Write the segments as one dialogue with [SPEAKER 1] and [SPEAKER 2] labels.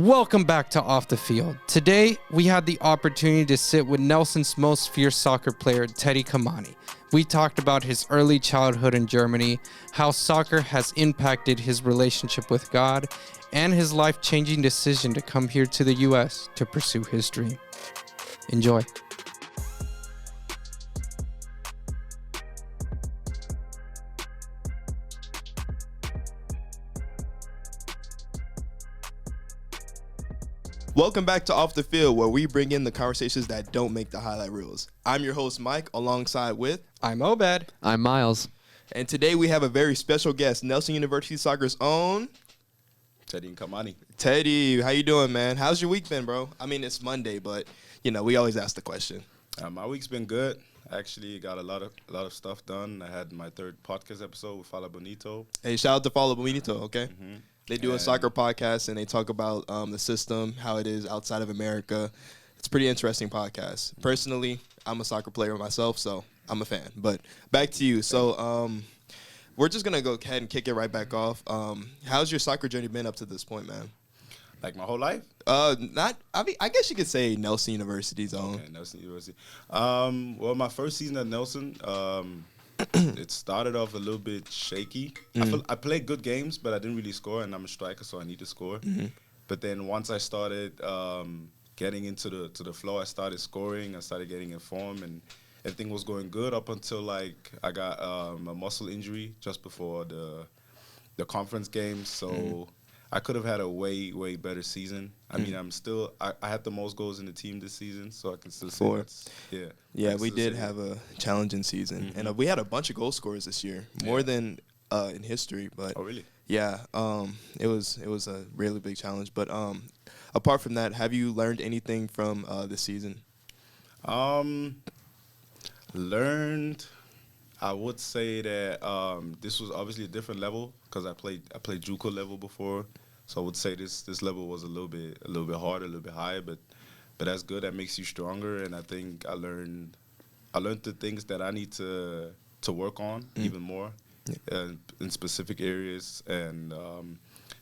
[SPEAKER 1] Welcome back to Off the Field. Today, we had the opportunity to sit with Nelson's most fierce soccer player, Nkamanyi. We talked about his early childhood in Germany, how soccer has impacted his relationship with God, and his life-changing decision to come here to the U.S. to pursue his dream. Enjoy.
[SPEAKER 2] Welcome back to Off the Field, where we bring in the conversations that don't make the highlight reels. I'm your host, Mike, alongside with...
[SPEAKER 1] I'm Obed.
[SPEAKER 3] I'm Miles.
[SPEAKER 2] And today we have a very special guest, Nelson University Soccer's own...
[SPEAKER 4] Teddy Nkamanyi.
[SPEAKER 2] Teddy, how you doing, man? How's your week been, bro? I mean, it's Monday, but, we always ask the question.
[SPEAKER 4] My week's been good. I actually got a lot of stuff done. I had my third podcast episode with Fala Bonito.
[SPEAKER 2] Hey, shout out to Fala Bonito, okay?
[SPEAKER 4] Mm-hmm.
[SPEAKER 2] They do a soccer podcast, and they talk about the system, how it is outside of America. It's a pretty interesting podcast. Personally, I'm a soccer player myself, so I'm a fan. But back to you. So we're just going to go ahead and kick it right back off. How's your soccer journey been up to this point, man?
[SPEAKER 4] Like my whole life?
[SPEAKER 2] I guess you could say Nelson University's own.
[SPEAKER 4] Okay, Nelson University. Well, my first season at Nelson, it started off a little bit shaky.
[SPEAKER 2] Mm-hmm.
[SPEAKER 4] I played good games, but I didn't really score, and I'm a striker, so I need to score.
[SPEAKER 2] Mm-hmm.
[SPEAKER 4] But then once I started getting into the flow, I started scoring. I started getting in form, and everything was going good up until I got a muscle injury just before the conference game. So I could have had a way better season. I mean, I had the most goals in the team this season, so I can still say that's, yeah.
[SPEAKER 2] Yeah, we did have a challenging season, and we had a bunch of goal scorers this year, more than in history. But
[SPEAKER 4] oh, really?
[SPEAKER 2] Yeah, it was a really big challenge. But apart from that, have you learned anything from this season?
[SPEAKER 4] Learned. I would say that this was obviously a different level because I played JUCO level before, so I would say this level was a little bit harder, a little bit higher, but that's good. That makes you stronger, and I think I learned the things that I need to work on even more in specific areas, and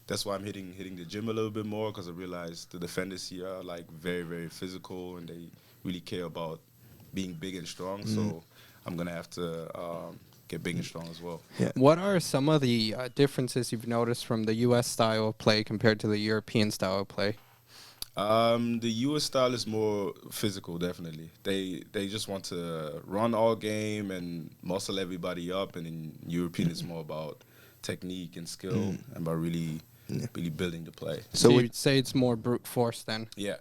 [SPEAKER 4] that's why I'm hitting the gym a little bit more because I realized the defenders here are very, very physical, and they really care about being big and strong. So I'm gonna have to get big and strong as well.
[SPEAKER 1] Yeah. What are some of the differences you've noticed from the U.S. style of play compared to the European style of play?
[SPEAKER 4] The U.S. style is more physical, definitely. They just want to run all game and muscle everybody up, and in European it's more about technique and skill and about really building the play.
[SPEAKER 1] So you'd say it's more brute force then?
[SPEAKER 4] Yeah,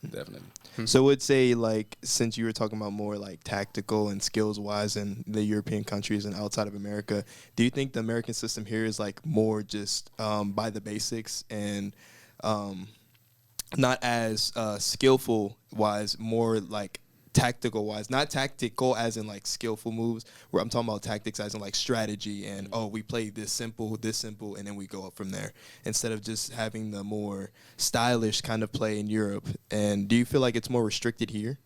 [SPEAKER 4] definitely.
[SPEAKER 2] So I would say, since you were talking about more tactical and skills-wise in the European countries and outside of America, do you think the American system here is more just by the basics and not as skillful-wise, more tactical-wise? Not tactical as in skillful moves, where I'm talking about tactics as in strategy and, we play this simple, and then we go up from there, instead of just having the more stylish kind of play in Europe. And do you feel like it's more restricted here?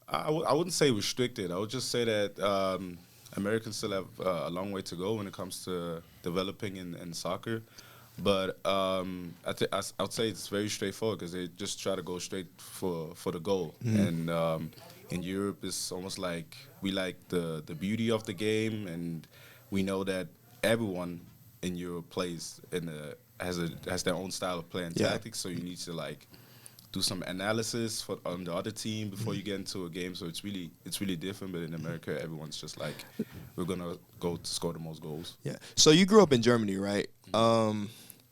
[SPEAKER 4] I wouldn't say restricted. I would just say that Americans still have a long way to go when it comes to developing in soccer. But I would say it's very straightforward because they just try to go straight for the goal. And in Europe, it's almost like we like the beauty of the game, and we know that everyone in Europe plays has their own style of play and tactics. So you need to do some analysis on the other team before you get into a game. So it's really different. But in America, everyone's just we're gonna go to score the most goals.
[SPEAKER 2] Yeah. So you grew up in Germany, right?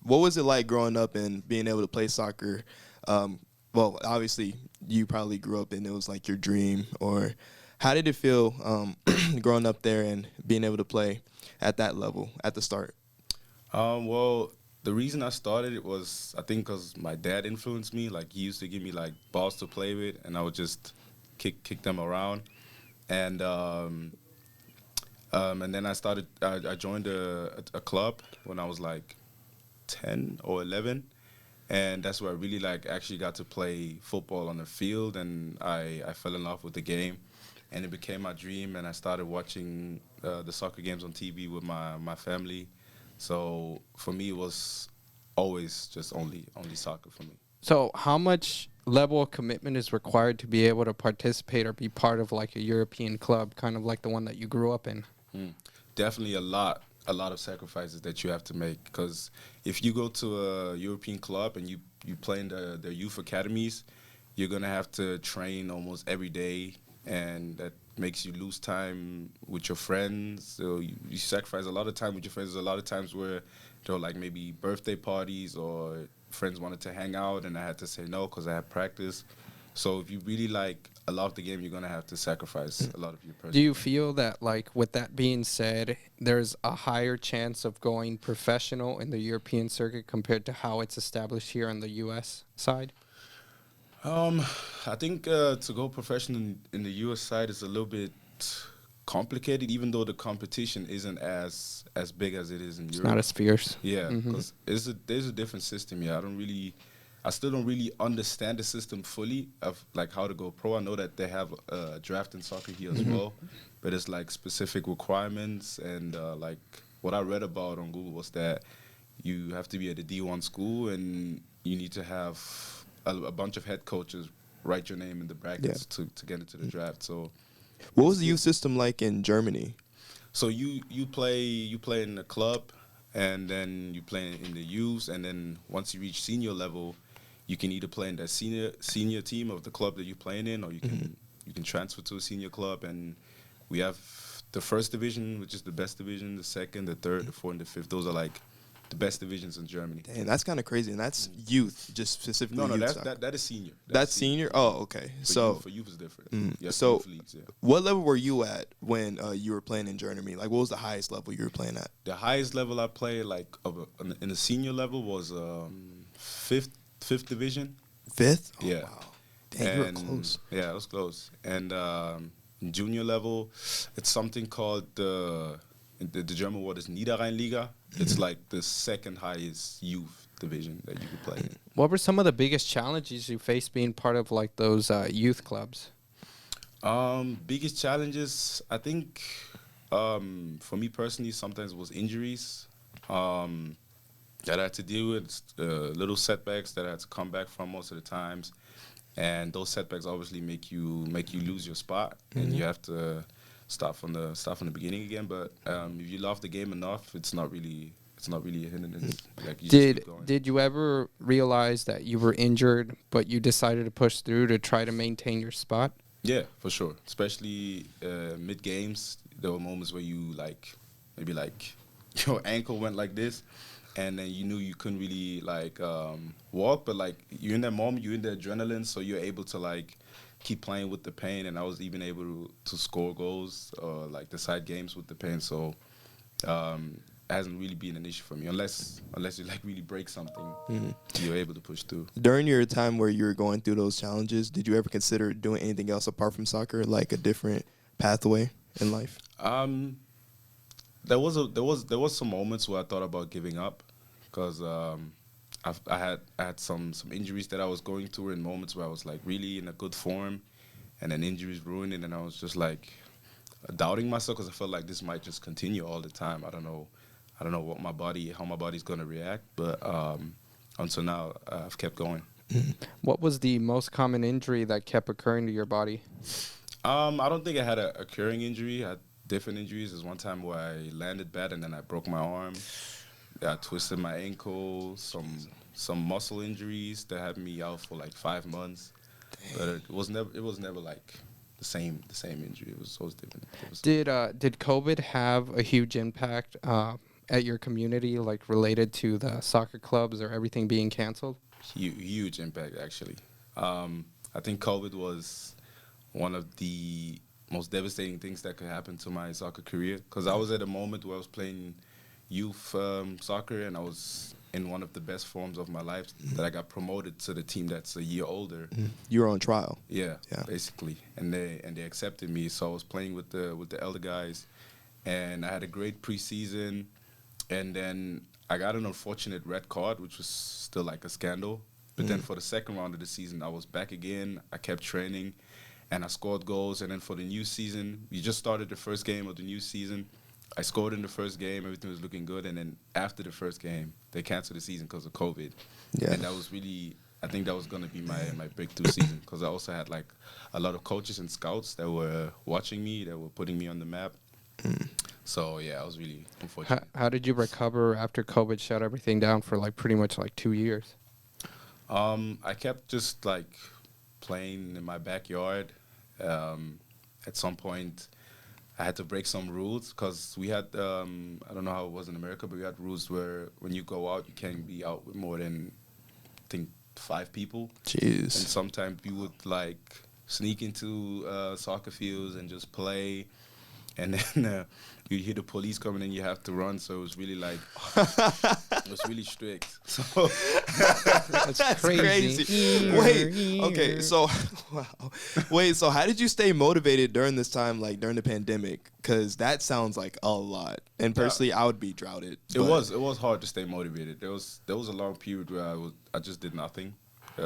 [SPEAKER 2] What was it like growing up and being able to play soccer? Well, obviously, you probably grew up and it was your dream. Or how did it feel growing up there and being able to play at that level at the start?
[SPEAKER 4] Well, the reason I started it was, I think, because my dad influenced me. He used to give me balls to play with, and I would just kick them around. And then I joined a club when I was 10 or 11, and that's where I really actually got to play football on the field, and I fell in love with the game, and it became my dream, and I started watching the soccer games on TV with my family. So for me, it was always just only soccer for me.
[SPEAKER 1] So how much level of commitment is required to be able to participate or be part of like a European club, kind of like the one that you grew up in?
[SPEAKER 4] Definitely a lot of sacrifices that you have to make. Because if you go to a European club and you play in their youth academies, you're gonna have to train almost every day, and that makes you lose time with your friends. So you sacrifice a lot of time with your friends. There's a lot of times where there were like maybe birthday parties or friends wanted to hang out, and I had to say no because I had practice. So if you really like love the game, you're gonna have to sacrifice a lot of your personal.
[SPEAKER 1] Do you feel that, like, with that being said, there's a higher chance of going professional in the European circuit compared to how it's established here on the U.S. side?
[SPEAKER 4] I think to go professional in the U.S. side is a little bit complicated, even though the competition isn't as big as it is in
[SPEAKER 1] It's
[SPEAKER 4] Europe.
[SPEAKER 1] not as fierce.
[SPEAKER 4] Yeah, because there's a different system here. I still don't really understand the system fully of like how to go pro. I know that they have a draft in soccer here as well, but it's like specific requirements, and like what I read about on Google was that you have to be at a D1 school and you need to have a bunch of head coaches write your name in the brackets to get into the draft. So
[SPEAKER 2] What was the youth system like in Germany?
[SPEAKER 4] so you play in the club, and then you play in the youth, and then once you reach senior level, you can either play in the senior team of the club that you're playing in, or you can transfer to a senior club. And we have the first division, which is the best division, the second, the third, the fourth, and the fifth. Those are like the best divisions in Germany.
[SPEAKER 2] Damn, that's kind of crazy. And that's youth, just specifically
[SPEAKER 4] No,
[SPEAKER 2] youth
[SPEAKER 4] that's
[SPEAKER 2] soccer.
[SPEAKER 4] that is senior.
[SPEAKER 2] That's senior? Oh, okay. So
[SPEAKER 4] for youth is different. Yes,
[SPEAKER 2] So-
[SPEAKER 4] youth leagues, yeah.
[SPEAKER 2] what level were you at when you were playing in Germany? Like, what was the highest level you were playing at?
[SPEAKER 4] The highest level I played, like in the senior level, was fifth division.
[SPEAKER 2] Fifth? Oh,
[SPEAKER 4] Yeah.
[SPEAKER 2] wow. Damn, you were close.
[SPEAKER 4] Yeah, it was close. And in junior level, it's something called the German word is Niederrheinliga. It's like the second highest youth division that you could play in.
[SPEAKER 1] What were some of the biggest challenges you faced being part of like those youth clubs?
[SPEAKER 4] Biggest challenges, I think, for me personally, sometimes was injuries that I had to deal with, little setbacks that I had to come back from most of the times, and those setbacks obviously make you lose your spot, and you have to start from the beginning again. But if you love the game enough, it's not really a hindrance. Like you just keep going.
[SPEAKER 1] Did you ever realize that you were injured, but you decided to push through to try to maintain your spot?
[SPEAKER 4] Yeah, for sure. Especially mid games, there were moments where you maybe your ankle went like this, and then you knew you couldn't really walk, but like you're in that moment, you're in the adrenaline, so you're able to like keep playing with the pain. And I was even able to score goals or like decide games with the pain. So it hasn't really been an issue for me unless you like really break something. You're able to push through.
[SPEAKER 2] During your time where you were going through those challenges, did you ever consider doing anything else apart from soccer, like a different pathway in life?
[SPEAKER 4] There was some moments where I thought about giving up, because I had some injuries that I was going through in moments where I was like really in a good form, and then injuries ruined it, and I was just like doubting myself because I felt like this might just continue all the time. I don't know how my body's gonna react, but until now I've kept going.
[SPEAKER 1] What was the most common injury that kept occurring to your body?
[SPEAKER 4] I don't think I had a occurring injury. I had different injuries. There's one time where I landed bad and then I broke my arm. I twisted my ankle. Some muscle injuries that had me out for like 5 months. Dang. But it was never like the same injury. It was always different.
[SPEAKER 1] Did COVID have a huge impact at your community, like related to the soccer clubs or everything being canceled?
[SPEAKER 4] Huge impact, actually. I think COVID was one of the most devastating things that could happen to my soccer career, because I was at a moment where I was playing youth soccer, and I was in one of the best forms of my life, that I got promoted to the team that's a year older.
[SPEAKER 2] You were on trial.
[SPEAKER 4] Yeah, basically, and they accepted me. So I was playing with the elder guys, and I had a great preseason, and then I got an unfortunate red card, which was still like a scandal. But then for the second round of the season, I was back again. I kept training, and I scored goals. And then for the new season, we just started the first game of the new season. I scored in the first game. Everything was looking good. And then after the first game, they canceled the season because of COVID.
[SPEAKER 2] Yeah.
[SPEAKER 4] And that was really I think that was gonna be my breakthrough season because I also had like a lot of coaches and scouts that were watching me, that were putting me on the map. So yeah, I was really unfortunate.
[SPEAKER 1] How did you recover after COVID shut everything down for like pretty much like 2 years?
[SPEAKER 4] I kept just like playing in my backyard. At some point, I had to break some rules because we had I don't know how it was in America, but we had rules where when you go out, you can't be out with more than I think 5 people.
[SPEAKER 2] Jeez.
[SPEAKER 4] And sometimes we would like sneak into soccer fields and just play, and then you hear the police coming and you have to run. So it was really like it was really strict. So
[SPEAKER 1] That's crazy.
[SPEAKER 2] Wait, okay, so wow. Wait, so how did you stay motivated during this time, like during the pandemic? Because that sounds like a lot. And personally, I would be droughted.
[SPEAKER 4] it was hard to stay motivated. There was a long period where I just did nothing,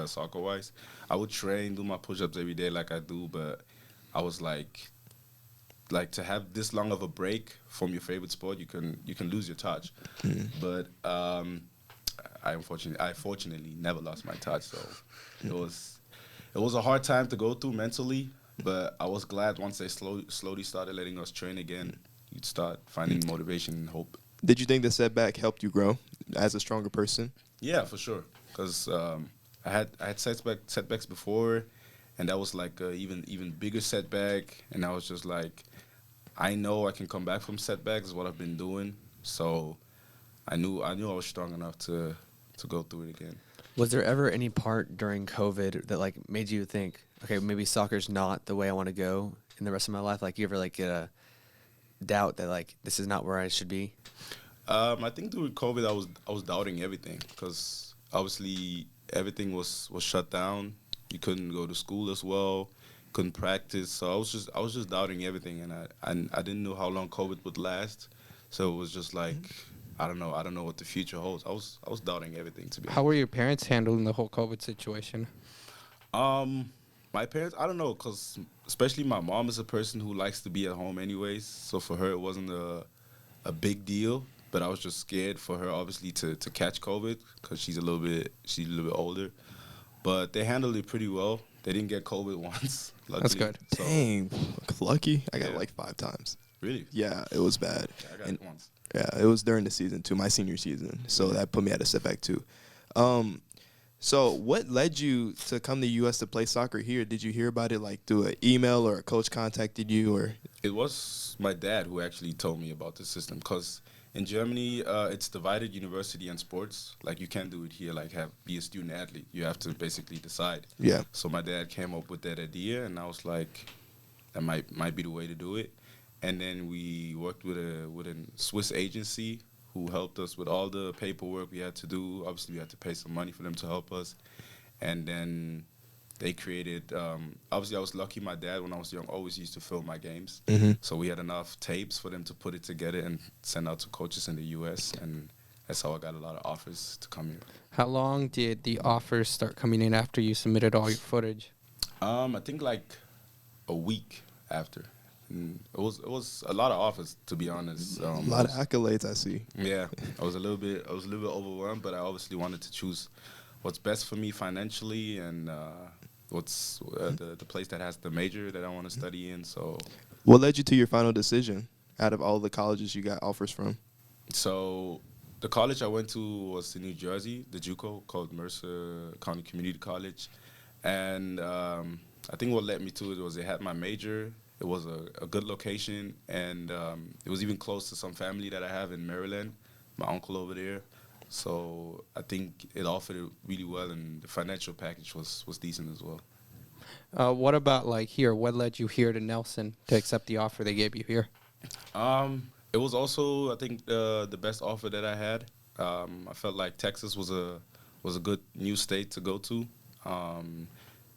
[SPEAKER 4] soccer wise. I would train, do my push-ups every day like I do, but I was like to have this long of a break from your favorite sport, you can lose your touch. But I fortunately never lost my touch. So it was a hard time to go through mentally, but I was glad once they slowly started letting us train again. You'd start finding motivation and hope.
[SPEAKER 2] Did you think the setback helped you grow as a stronger person?
[SPEAKER 4] Yeah, for sure. Because I had setbacks before, and that was like a even bigger setback. And I was just like, I know I can come back from setbacks. Is what I've been doing. So I knew I was strong enough to go through it again.
[SPEAKER 3] Was there ever any part during COVID that like made you think, okay, maybe soccer's not the way I want to go in the rest of my life? Like you ever like get a doubt that like this is not where I should be?
[SPEAKER 4] I think during COVID, I was doubting everything because obviously everything was shut down. You couldn't go to school as well, couldn't practice. So I was just doubting everything, and I didn't know how long COVID would last. So it was just like I don't know what the future holds. I was doubting everything, to be honest.
[SPEAKER 1] How were your parents handling the whole COVID situation?
[SPEAKER 4] My parents, I don't know, because especially my mom is a person who likes to be at home anyways. So for her, it wasn't a big deal. But I was just scared for her, obviously, to catch COVID because she's a little bit older. But they handled it pretty well. They didn't get COVID once. Luckily.
[SPEAKER 1] That's good.
[SPEAKER 4] So,
[SPEAKER 2] Dang, lucky. I got it
[SPEAKER 4] Yeah.
[SPEAKER 2] like 5 times.
[SPEAKER 4] Really?
[SPEAKER 2] Yeah, it was bad.
[SPEAKER 4] Yeah, I got
[SPEAKER 2] And-
[SPEAKER 4] it once.
[SPEAKER 2] Yeah, it was during the season too, my senior season. So that put me at a setback too. So what led you to come to U.S. to play soccer here? Did you hear about it like through an email or a coach contacted you or?
[SPEAKER 4] It was my dad who actually told me about the system because in Germany, it's divided university and sports. Like you can't do it here, like be a student athlete. You have to basically decide.
[SPEAKER 2] Yeah.
[SPEAKER 4] So my dad came up with that idea, and I was like, that might be the way to do it. And then we worked with a Swiss agency who helped us with all the paperwork we had to do. Obviously, we had to pay some money for them to help us. And then they created, obviously I was lucky my dad, when I was young, always used to film my games. So we had enough tapes for them to put it together and send out to coaches in the U.S. And that's how I got a lot of offers to come here.
[SPEAKER 1] How long did the offers start coming in after you submitted all your footage?
[SPEAKER 4] I think like a week after. And it was a lot of offers, to be honest.
[SPEAKER 2] A lot of accolades I see.
[SPEAKER 4] Yeah, I was a little bit overwhelmed, but I obviously wanted to choose what's best for me financially and what's the place that has the major that I want to study in. So
[SPEAKER 2] What led you to your final decision out of all the colleges you got offers from?
[SPEAKER 4] So the college I went to was in New Jersey, the JUCO, called Mercer County Community College. And I think what led me to it was it had my major. It was a good location, and it was even close to some family that I have in Maryland, my uncle over there. So I think it offered it really well, and the financial package was decent as well.
[SPEAKER 1] What about like here? What led you here to Nelson to accept the offer they gave you here?
[SPEAKER 4] It was also, I think, the best offer that I had. I felt like Texas was a good new state to go to.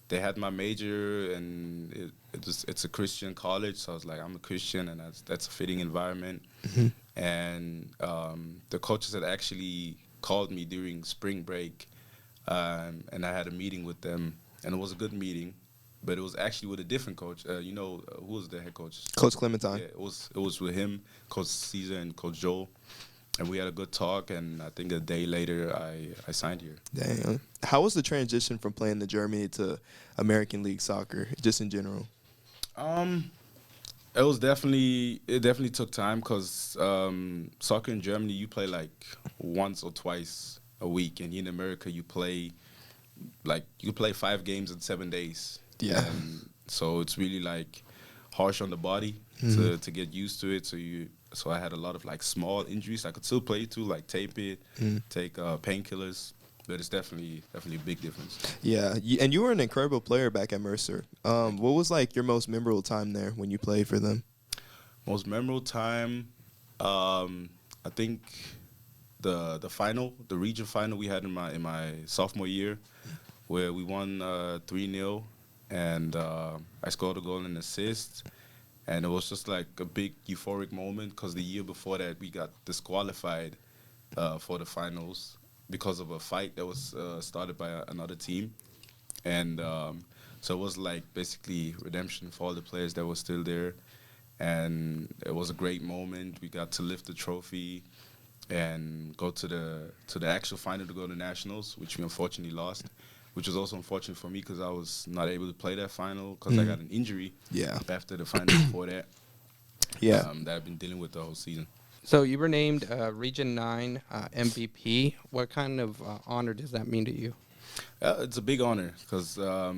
[SPEAKER 4] They had my major, and it's a Christian college, so I was like, I'm a Christian, and that's a fitting environment. And the coaches had actually called me during spring break, and I had a meeting with them, and it was a good meeting, but it was actually with a different coach. Who was the head coach?
[SPEAKER 2] Coach Clementine.
[SPEAKER 4] Yeah, it was with him, Coach Caesar, and Coach Joel. and we had a good talk. And I think a day later, I signed here.
[SPEAKER 2] Dang. How was the transition from playing the Germany to American League soccer, just in general?
[SPEAKER 4] It definitely took time because soccer in Germany you play like once or twice a week, and here in America you play 5 games in 7 days.
[SPEAKER 2] Yeah.
[SPEAKER 4] And so it's really like harsh on the body to get used to it. So I had a lot of like small injuries. I could still play too, like tape it, take painkillers, but it's definitely a big difference.
[SPEAKER 2] Yeah, and you were an incredible player back at Mercer. What was like your most memorable time there when you played for them?
[SPEAKER 4] Most memorable time, I think the final, the region final we had in my sophomore year, where we won 3-0, and I scored a goal and an assist, and it was just like a big euphoric moment because the year before that we got disqualified for the finals because of a fight that was started by another team, and so it was like basically redemption for all the players that were still there. And it was a great moment. We got to lift the trophy and go to the actual final to go to nationals, which we unfortunately lost, which was also unfortunate for me because I was not able to play that final because I got an injury after the final before that. That I've been dealing with the whole season.
[SPEAKER 1] So you were named Region 9 MVP. What kind of honor does that mean to you?
[SPEAKER 4] It's a big honor because I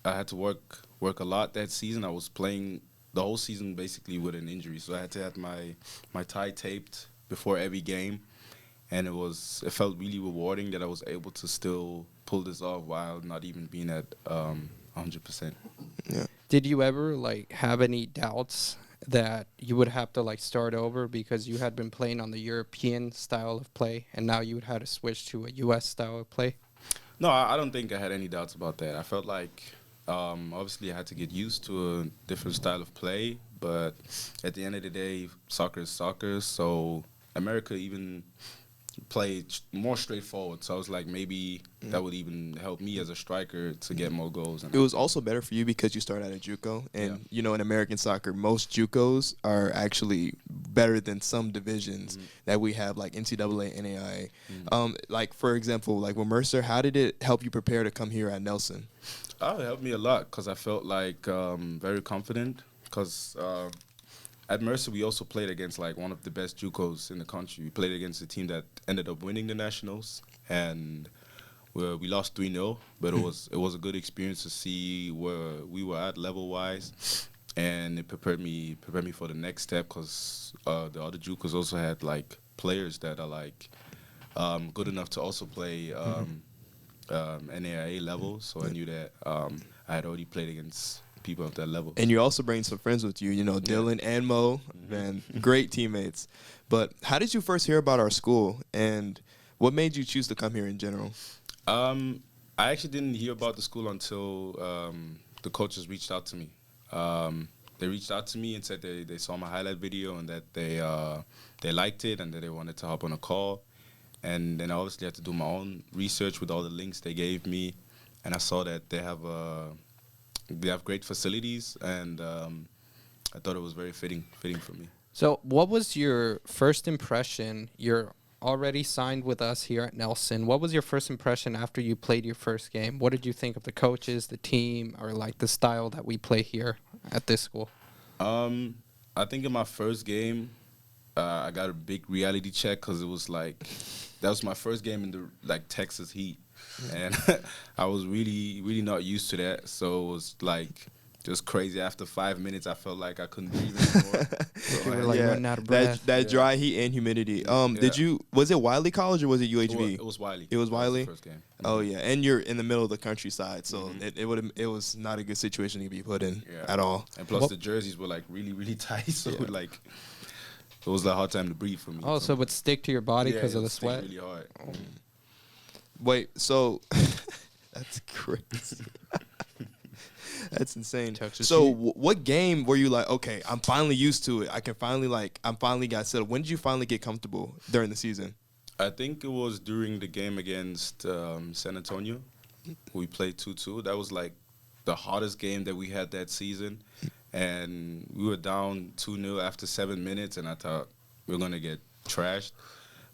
[SPEAKER 4] had to work a lot that season. I was playing the whole season basically with an injury, so I had to have my thigh taped before every game, and it felt really rewarding that I was able to still pull this off while not even being at 100%.
[SPEAKER 2] Yeah.
[SPEAKER 1] Did you ever like have any doubts that you would have to like start over because you had been playing on the European style of play and now you would have to switch to a U.S. style of play?
[SPEAKER 4] No, I don't think I had any doubts about that. I felt like obviously I had to get used to a different style of play, but at the end of the day, soccer is soccer. So America even played more straightforward. So I was like, maybe that would even help me as a striker to get more goals.
[SPEAKER 2] It was also better for you because you started at JUCO, and you know, in American soccer, most JUCOs are actually better than some divisions that we have, like NCAA, NAIA. Like for example, like with Mercer, how did it help you prepare to come here at Nelson?
[SPEAKER 4] It helped me a lot because I felt like very confident. Because at Mercer, we also played against like one of the best JUCOs in the country. We played against a team that ended up winning the nationals, and we lost 3-0. But it was a good experience to see where we were at level wise, and it prepared me for the next step because the other JUCOs also had like players that are like good enough to also play NAIA level. So I knew that I had already played against people of that level.
[SPEAKER 2] And you also bring some friends with you, you know, Dylan and Mo, man, great teammates. But how did you first hear about our school, and what made you choose to come here in general?
[SPEAKER 4] I actually didn't hear about the school until the coaches reached out to me. They reached out to me and said they saw my highlight video and that they liked it and that they wanted to hop on a call. And then I obviously had to do my own research with all the links they gave me, and I saw that they have great facilities, and I thought it was very fitting for me.
[SPEAKER 1] So what was your first impression? You're already signed with us here at Nelson. What was your first impression after you played your first game? What did you think of the coaches, the team, or like the style that we play here at this school?
[SPEAKER 4] I think in my first game, I got a big reality check because it was like that was my first game in the like Texas heat, and I was really not used to that. So it was like just crazy. After 5 minutes, I felt like I couldn't breathe anymore.
[SPEAKER 1] You were like running out of breath.
[SPEAKER 2] That dry heat and humidity. Was it Wiley College or was it UHB?
[SPEAKER 4] It was Wiley.
[SPEAKER 2] It was Wiley.
[SPEAKER 4] That was the first game.
[SPEAKER 2] Oh yeah, and you're in the middle of the countryside, so it was not a good situation to be put in at all.
[SPEAKER 4] And plus the jerseys were like really tight, so like it was a hard time to breathe for me.
[SPEAKER 1] Oh, so it would stick to your body because of the sweat?
[SPEAKER 4] Really hard.
[SPEAKER 2] Wait, so that's crazy. That's insane. So what game were you like, okay, I'm finally used to it. I'm finally got settled. When did you finally get comfortable during the season?
[SPEAKER 4] I think it was during the game against San Antonio. We played 2-2. That was like the hardest game that we had that season. And we were down 2-0 after 7 minutes, and I thought we were going to get trashed.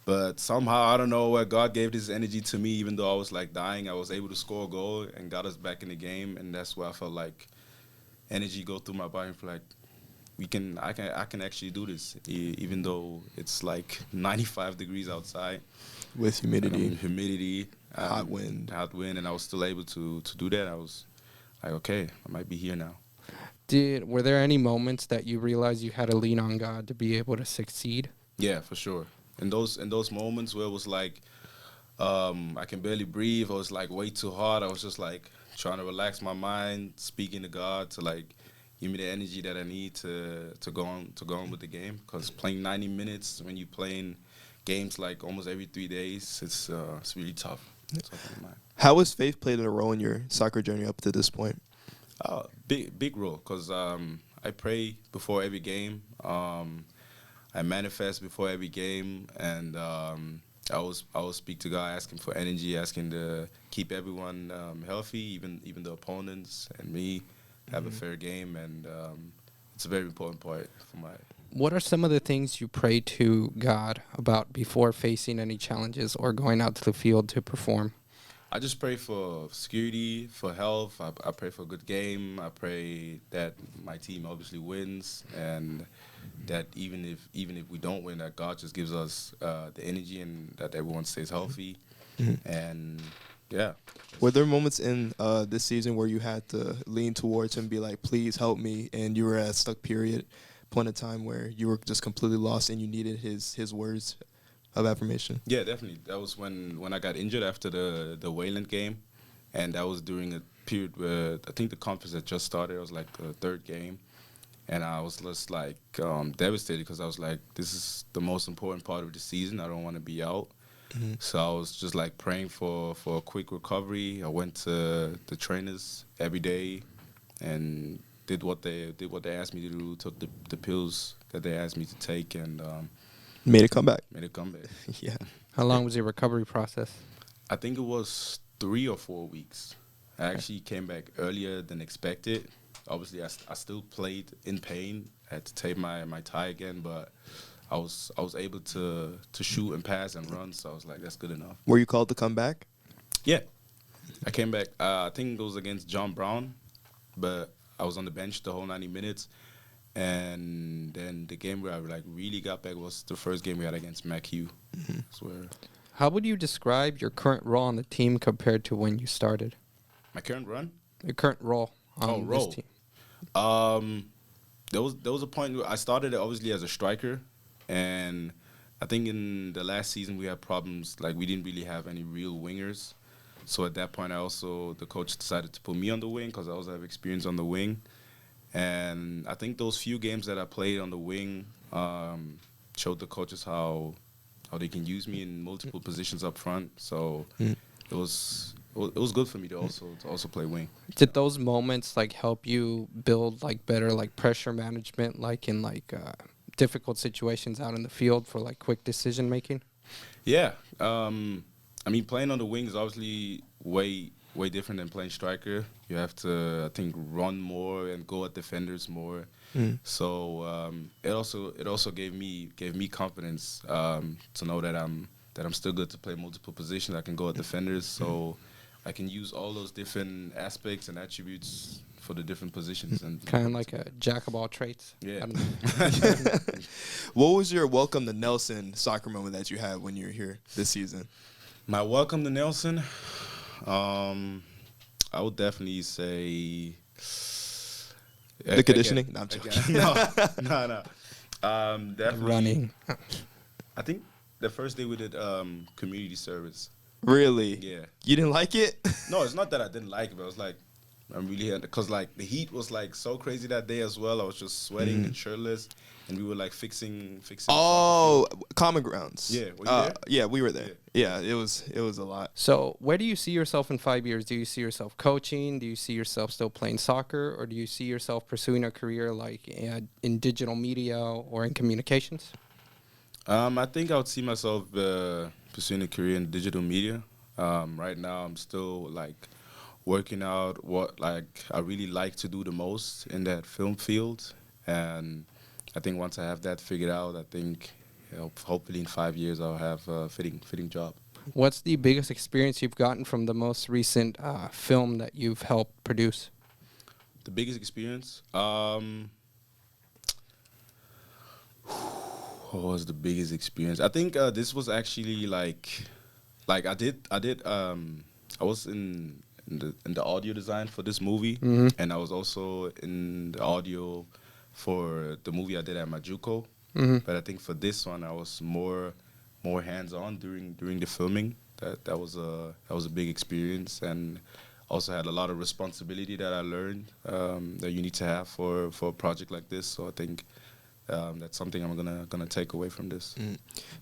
[SPEAKER 4] But somehow, I don't know where God gave this energy to me, even though I was like dying, I was able to score a goal and got us back in the game. And that's where I felt like energy go through my body for like, I can actually do this, even though it's like 95 degrees outside.
[SPEAKER 2] With humidity.
[SPEAKER 4] Humidity.
[SPEAKER 2] Hot wind.
[SPEAKER 4] Hot wind. And I was still able to do that. I was like, okay, I might be here now.
[SPEAKER 1] Were there any moments that you realized you had to lean on God to be able to succeed?
[SPEAKER 4] Yeah, for sure. In those moments where it was like, I can barely breathe, I was like way too hard. I was just like trying to relax my mind, speaking to God to like give me the energy that I need to go on with the game. Because playing 90 minutes when you're playing games like almost every 3 days, it's really tough.
[SPEAKER 2] How has faith played a role in your soccer journey up to this point?
[SPEAKER 4] Big role, because I pray before every game. I manifest before every game, and I always speak to God, asking for energy, asking to keep everyone healthy, even the opponents and me have a fair game, and it's a very important part for my.
[SPEAKER 1] What are some of the things you pray to God about before facing any challenges or going out to the field to perform?
[SPEAKER 4] I just pray for security, for health. I pray for a good game. I pray that my team obviously wins, and that even if we don't win, that God just gives us the energy and that everyone stays healthy. And yeah.
[SPEAKER 2] Were there moments in this season where you had to lean towards him and be like, please help me, and you were at a stuck point of time where you were just completely lost and you needed his words of affirmation?
[SPEAKER 4] Yeah, definitely. That was when I got injured after the Wayland game, and that was during a period where I think the conference had just started. It was like the third game, and I was just like devastated because I was like, this is the most important part of the season. I don't want to be out. So I was just like praying for a quick recovery. I went to the trainers every day and did what they asked me to do. Took the pills that they asked me to take, and
[SPEAKER 2] Made a comeback. Yeah.
[SPEAKER 1] How long was your recovery process?
[SPEAKER 4] I think it was 3 or 4 weeks. I actually came back earlier than expected. Obviously, I still played in pain. I had to tape my tie again, but I was able to shoot and pass and run, so I was like, that's good enough.
[SPEAKER 2] Were you called to come back?
[SPEAKER 4] Yeah. I came back. I think it was against John Brown, but I was on the bench the whole 90 minutes. And then the game where I like really got back was the first game we had against McHugh.
[SPEAKER 1] How would you describe your current role on the team compared to when you started?
[SPEAKER 4] My current run?
[SPEAKER 1] Your current role on this team.
[SPEAKER 4] There was a point where I started obviously as a striker, and I think in the last season we had problems, like we didn't really have any real wingers. So at that point, the coach decided to put me on the wing because I also have experience on the wing. And I think those few games that I played on the wing showed the coaches how they can use me in multiple positions up front. So it was good for me to also play wing.
[SPEAKER 1] Did those moments like help you build like better like pressure management, like in like difficult situations out in the field for like quick decision making?
[SPEAKER 4] Yeah, I mean playing on the wing is obviously way different than playing striker. You have to, I think, run more and go at defenders more. So it also gave me confidence to know that I'm still good to play multiple positions. I can go at defenders, so I can use all those different aspects and attributes for the different positions. And
[SPEAKER 1] kind of like a jack of all trades.
[SPEAKER 4] Yeah.
[SPEAKER 2] What was your welcome to Nelson soccer moment that you had when you were here this season?
[SPEAKER 4] My welcome to Nelson. I would definitely say
[SPEAKER 2] the conditioning. No, I'm joking.
[SPEAKER 4] No. Definitely
[SPEAKER 1] Running.
[SPEAKER 4] I think the first day we did community service.
[SPEAKER 2] Really?
[SPEAKER 4] Yeah.
[SPEAKER 2] You didn't like it?
[SPEAKER 4] No, it's not that I didn't like it, but I was like, I'm really because like the heat was like so crazy that day as well. I was just sweating and shirtless, and we were like fixing.
[SPEAKER 2] Oh, Common Grounds.
[SPEAKER 4] Yeah, were you there?
[SPEAKER 2] Yeah, we were there. Yeah, it was a lot.
[SPEAKER 1] So where do you see yourself in 5 years? Do you see yourself coaching? Do you see yourself still playing soccer? Or do you see yourself pursuing a career like in digital media or in communications?
[SPEAKER 4] I think I would see myself pursuing a career in digital media. Right now, I'm still like working out what like I really like to do the most in that film field, and I think once I have that figured out, I think hopefully in 5 years I'll have a fitting job.
[SPEAKER 1] What's the biggest experience you've gotten from the most recent film that you've helped produce?
[SPEAKER 4] The biggest experience? What was the biggest experience? I think this was actually like I was in the audio design for this movie, and I was also in the audio for the movie I did at Majuko. But I think for this one I was more hands-on during the filming. That was a big experience, and also had a lot of responsibility that I learned that you need to have for a project like this. So I think that's something I'm gonna take away from this.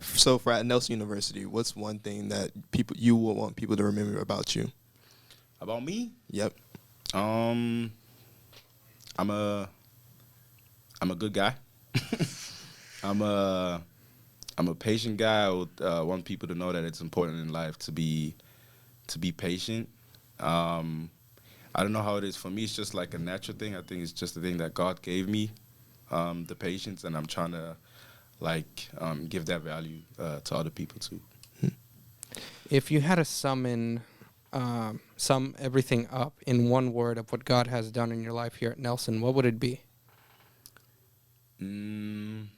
[SPEAKER 2] So for at Nelson University, what's one thing that you will want people to remember about you?
[SPEAKER 4] About me?
[SPEAKER 2] Yep.
[SPEAKER 4] I'm a good guy. I'm a patient guy. I would want people to know that it's important in life to be patient. I don't know how it is for me. It's just like a natural thing. I think it's just a thing that God gave me, the patience, and I'm trying to give that value to other people too.
[SPEAKER 1] If you had to sum everything up in one word of what God has done in your life here at Nelson, what would it be?
[SPEAKER 4] In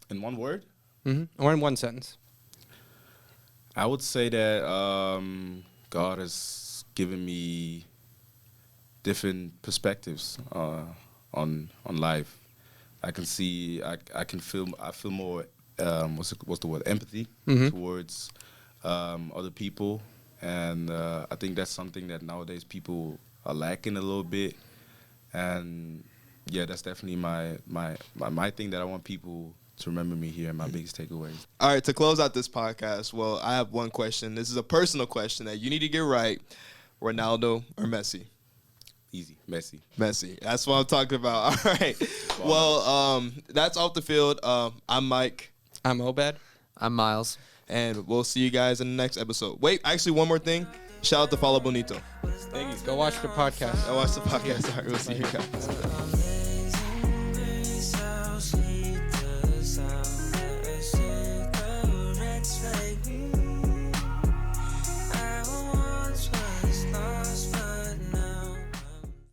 [SPEAKER 4] one word?
[SPEAKER 1] Or in one sentence?
[SPEAKER 4] I would say that God has given me different perspectives on life. I can see, I feel more, what's the word, empathy towards other people. And I think that's something that nowadays people are lacking a little bit. And yeah, that's definitely my thing that I want people to remember me here, and my biggest takeaways.
[SPEAKER 2] All right, to close out this podcast, well, I have one question. This is a personal question that you need to get right. Ronaldo or Messi?
[SPEAKER 4] Easy. Messi.
[SPEAKER 2] Messi. That's what I'm talking about. All right. Well, that's Off the Field. I'm Mike.
[SPEAKER 1] I'm Obed.
[SPEAKER 3] I'm Miles.
[SPEAKER 2] And we'll see you guys in the next episode. Wait, actually, one more thing. Shout out to Follow Bonito.
[SPEAKER 1] Thank you. Go watch the podcast.
[SPEAKER 2] I watched the podcast. All right, we'll see you guys.